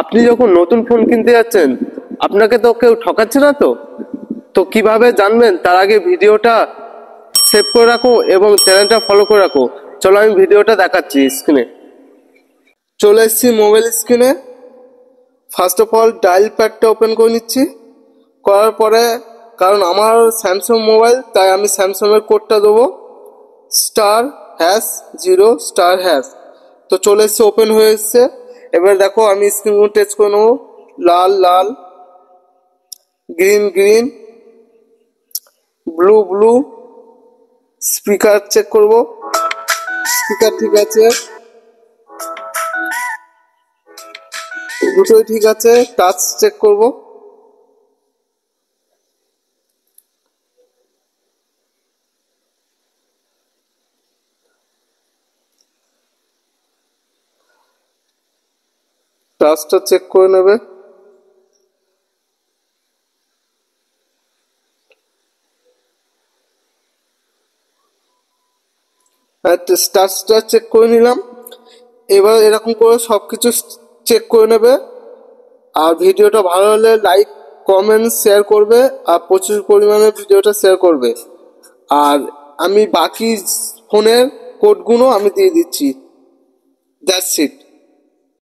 আপনি যখন নতুন ফোন কিনতে যাচ্ছেন আপনাকে তো কেউ ঠকাচ্ছে না তো। তো কিভাবে জানবেন তার আগে ভিডিওটা সেভ করে রাখো এবং চ্যানেলটা ফলো করে রাখো। চলো আমি ভিডিওটা দেখাচ্ছি স্ক্রিনে। চলে এসেছি মোবাইল স্ক্রিনে। ফার্স্ট অফ অল ডায়াল প্যাডটা ওপেন করে নিচ্ছি। করার পরে কারণ আমার স্যামসাং মোবাইল তাই আমি স্যামসাংয়ের কোডটা দেবো *#0*#। তো চলে এসছে, ওপেন হয়ে এসছে। এবার দেখো আমি স্ক্রিন টেচ করে নেবো। লাল লাল, green green, blue blue. Speaker check করব, স্পিকার ঠিক আছে, দুটোই ঠিক আছে। টাচ চেক করব, টাচটা চেক করে নেবে। টাচটা চেক করে নিলাম। এবার এরকম করে সবকিছু চেক করে নেবে। আর ভিডিওটা ভালো হলে লাইক কমেন্ট শেয়ার করবে, আর প্রচুর পরিমাণে ভিডিওটা শেয়ার করবে। আর আমি বাকি ফোনের কোডগুলো আমি দিয়ে দিচ্ছি। That's it.